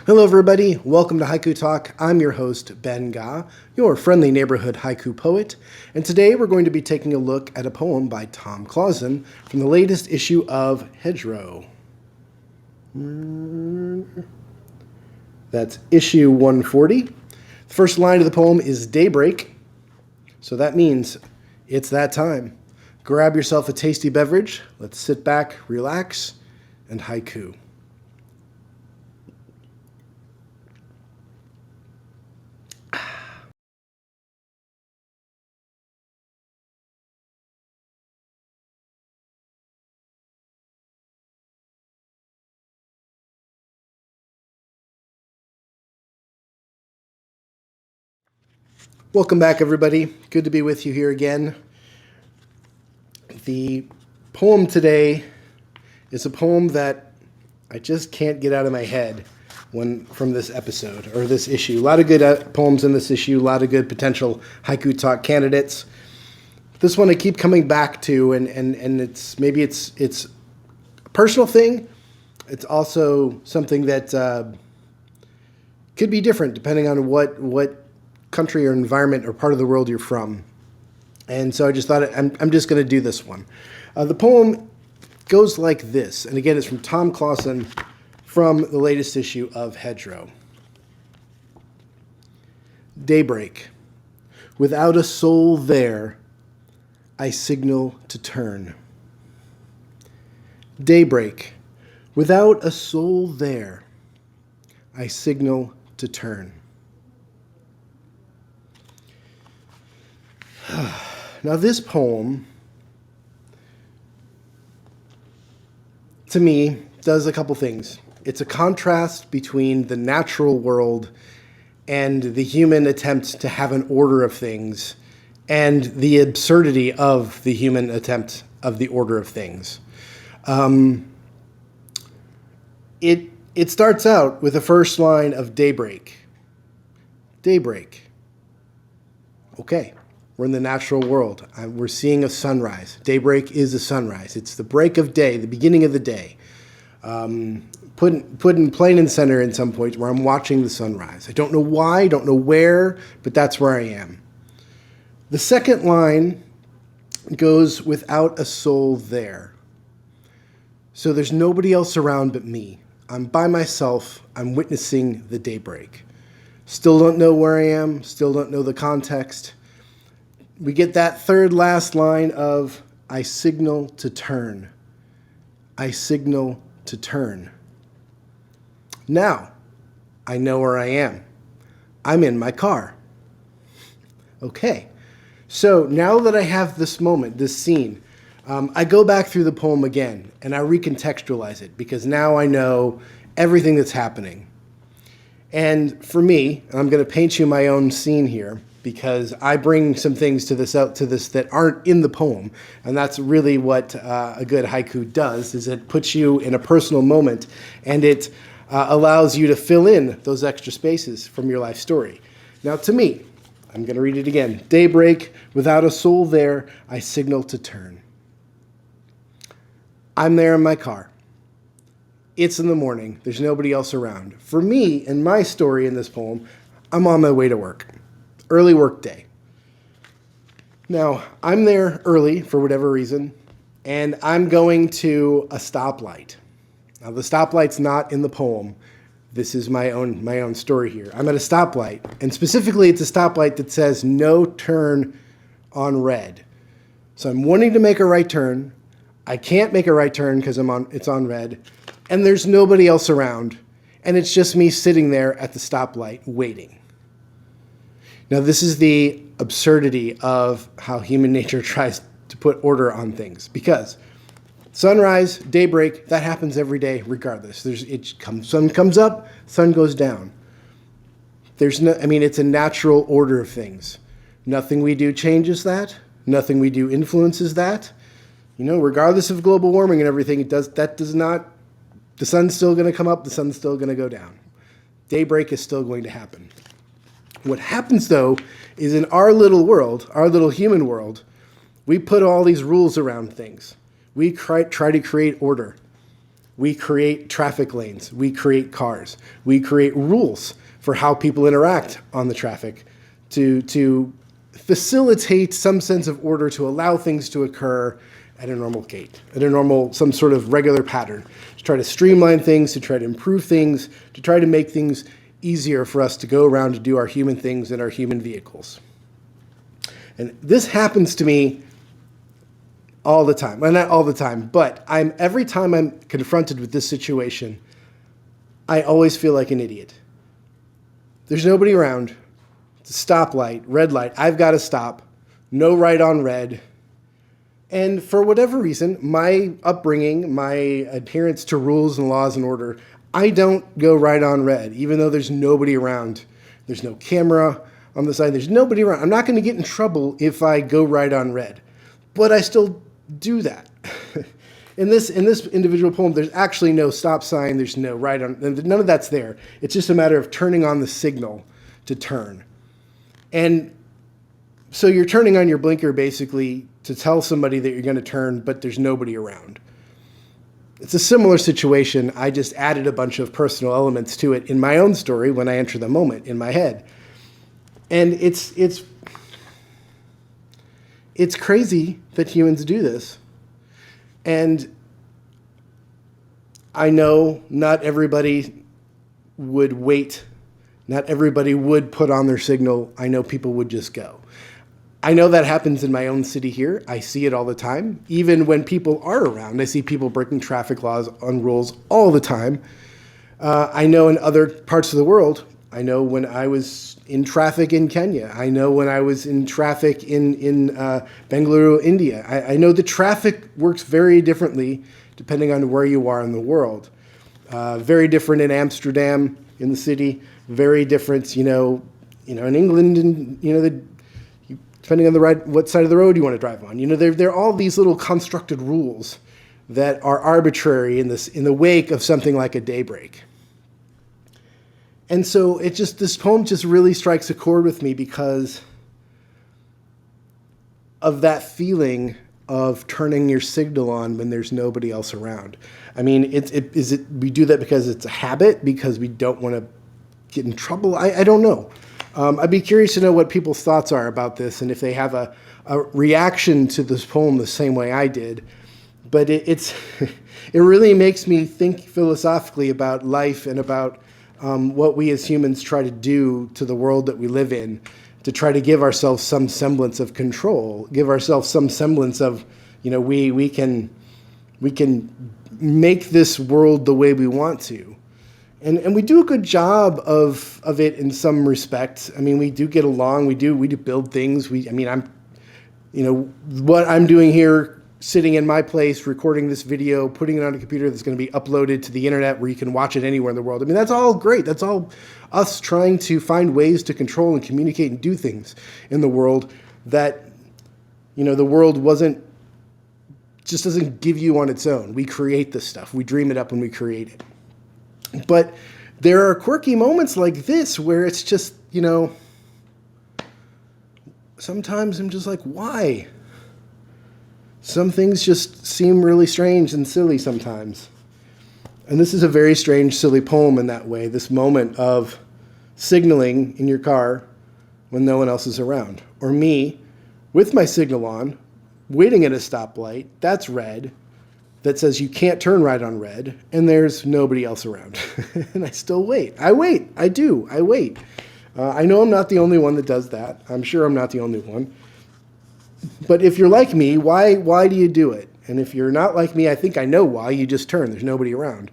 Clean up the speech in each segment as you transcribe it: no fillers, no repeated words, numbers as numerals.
Hello everybody, welcome to Haiku Talk. I'm your host, Ben Ga, your friendly neighborhood haiku poet, and today we're going to be taking a look at a poem by Tom Clausen from the latest issue of Hedgerow. That's issue 140. The first line of the poem is daybreak, so that means it's that time. Grab yourself a tasty beverage, let's sit back, relax, and haiku. Welcome back, everybody. Good to be with you here again. The poem today is a poem that I just can't get out of my head from this episode or this issue. A lot of good poems in this issue, a lot of good potential Haiku Talk candidates. This one I keep coming back to, and it's maybe it's a personal thing. It's also something that could be different depending on what country or environment or part of the world you're from. And so I just thought I'm just going to do this one. The poem goes like this, and again, it's from Tom Clausen from the latest issue of Hedgerow. Daybreak. Without a soul there, I signal to turn. Daybreak. Without a soul there, I signal to turn. Now this poem, to me, does a couple things. It's a contrast between the natural world and the human attempt to have an order of things and the absurdity of the human attempt of the order of things. It starts out with the first line of daybreak. Daybreak. Okay. We're in the natural world. We're seeing a sunrise. Daybreak is a sunrise. It's the break of day, the beginning of the day. Put in plain and center in some points where I'm watching the sunrise. I don't know why, don't know where, but that's where I am. The second line goes without a soul there. So there's nobody else around but me. I'm by myself. I'm witnessing the daybreak. Still don't know where I am. Still don't know the context. We get that third last line of, I signal to turn. I signal to turn. Now, I know where I am. I'm in my car. Okay, so now that I have this moment, this scene, I go back through the poem again and I recontextualize it because now I know everything that's happening. And for me, I'm going to paint you my own scene here, because I bring some things to this that aren't in the poem, and that's really what a good haiku does, is it puts you in a personal moment, and it allows you to fill in those extra spaces from your life story. Now to me, I'm going to read it again. Daybreak, without a soul there, I signal to turn. I'm there in my car. It's in the morning. There's nobody else around. For me, in my story in this poem, I'm on my way to work. Early work day. Now, I'm there early for whatever reason, and I'm going to a stoplight. Now, the stoplight's not in the poem. This is my own story here. I'm at a stoplight, and specifically it's a stoplight that says no turn on red. So I'm wanting to make a right turn. I can't make a right turn because it's on red, and there's nobody else around, and it's just me sitting there at the stoplight waiting. Now, this is the absurdity of how human nature tries to put order on things, because sunrise, daybreak, that happens every day regardless. Sun comes up, sun goes down. It's a natural order of things. Nothing we do changes that. Nothing we do influences that. Regardless of global warming and everything, the sun's still going to come up, the sun's still going to go down. Daybreak is still going to happen. What happens, though, is in our little world, our little human world, we put all these rules around things. We try to create order. We create traffic lanes. We create cars. We create rules for how people interact on the traffic to facilitate some sense of order, to allow things to occur at a normal gait, at a normal, some sort of regular pattern, to try to streamline things, to try to improve things, to try to make things easier for us to go around to do our human things in our human vehicles. And this happens to me all the time. Well, not all the time, but every time I'm confronted with this situation, I always feel like an idiot. There's nobody around. It's a stoplight, red light. I've got to stop. No right on red. And for whatever reason, my upbringing, my adherence to rules and laws and order, I don't go right on red, even though there's nobody around. There's no camera on the side. There's nobody around. I'm not going to get in trouble if I go right on red. But I still do that. In this individual poem, there's actually no stop sign. There's no right on. None of that's there. It's just a matter of turning on the signal to turn. And so you're turning on your blinker basically to tell somebody that you're going to turn, but there's nobody around. It's a similar situation. I just added a bunch of personal elements to it in my own story when I enter the moment in my head. And it's crazy that humans do this. And I know not everybody would wait. Not everybody would put on their signal. I know people would just go. I know that happens in my own city here. I see it all the time. Even when people are around, I see people breaking traffic laws and rules all the time. I know in other parts of the world, I know when I was in traffic in Kenya. I know when I was in traffic in Bengaluru, India. I know the traffic works very differently depending on where you are in the world. Very different in Amsterdam, in the city. Very different, in England, and depending on what side of the road you want to drive on. There are all these little constructed rules that are arbitrary in the wake of something like a daybreak. And so this poem just really strikes a chord with me because of that feeling of turning your signal on when there's nobody else around. I mean, we do that because it's a habit, because we don't want to get in trouble? I don't know. I'd be curious to know what people's thoughts are about this and if they have a reaction to this poem the same way I did. But it really makes me think philosophically about life and about what we as humans try to do to the world that we live in, to try to give ourselves some semblance of control, give ourselves some semblance of, we can make this world the way we want to. And we do a good job of it in some respects. I mean, we do get along. We do build things. What I'm doing here, sitting in my place, recording this video, putting it on a computer that's going to be uploaded to the internet where you can watch it anywhere in the world. I mean, that's all great. That's all us trying to find ways to control and communicate and do things in the world that, the world just doesn't give you on its own. We create this stuff. We dream it up when we create it. But there are quirky moments like this where it's just, sometimes I'm just like, why? Some things just seem really strange and silly sometimes. And this is a very strange, silly poem in that way, this moment of signaling in your car when no one else is around. Or me, with my signal on, waiting at a stoplight, that's red, that says you can't turn right on red, and there's nobody else around. And I still wait. I wait. I do. I wait. I know I'm not the only one that does that. I'm sure I'm not the only one. But if you're like me, why do you do it? And if you're not like me, I think I know why. You just turn. There's nobody around.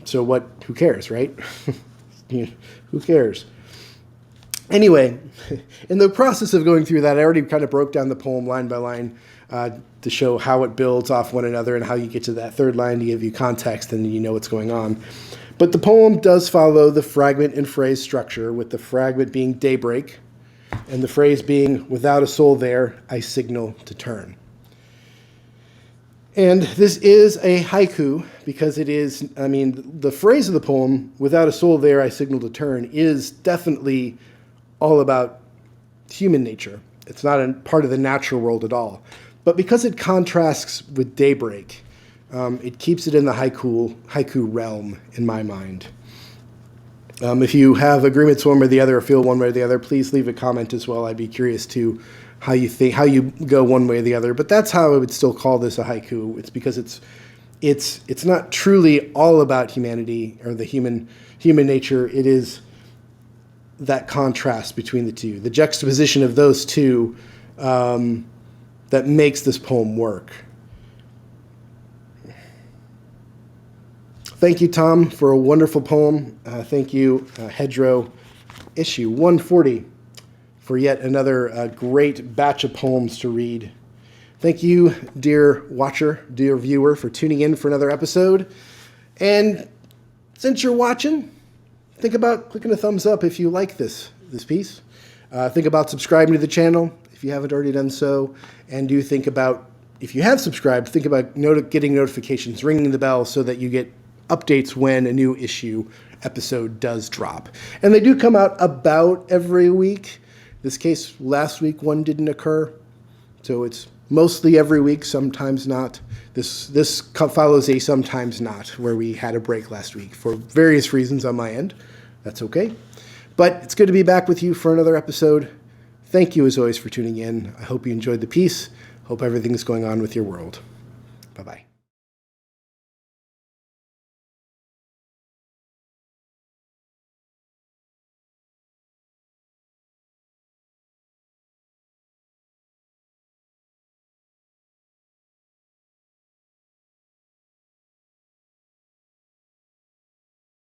So what? Who cares, right? Who cares? Anyway, in the process of going through that, I already kind of broke down the poem line by line to show how it builds off one another and how you get to that third line to give you context and you know what's going on. But the poem does follow the fragment and phrase structure, with the fragment being daybreak and the phrase being, without a soul there, I signal to turn. And this is a haiku because it is, the phrase of the poem, without a soul there, I signal to turn, is definitely all about human nature. It's not a part of the natural world at all. But because it contrasts with daybreak, It keeps it in the haiku realm in my mind. If you have agreements one way or the other, or feel one way or the other, please leave a comment as well. I'd be curious to how you go one way or the other. But that's how I would still call this a haiku. It's because it's not truly all about humanity or the human nature. It is that contrast between the two, the juxtaposition of those two, that makes this poem work. Thank you, Tom, for a wonderful poem. Thank you, Hedgerow, issue 140, for yet another great batch of poems to read. Thank you, dear watcher, dear viewer, for tuning in for another episode. And since you're watching, think about clicking a thumbs up if you like this piece. Think about subscribing to the channel if you haven't already done so. And do think about, if you have subscribed, think about getting notifications, ringing the bell so that you get updates when a new episode does drop. And they do come out about every week. In this case, last week one didn't occur. So it's mostly every week, sometimes not. This follows a sometimes not, where we had a break last week for various reasons on my end. That's okay. But it's good to be back with you for another episode. Thank you, as always, for tuning in. I hope you enjoyed the piece. Hope everything's going on with your world. Bye-bye.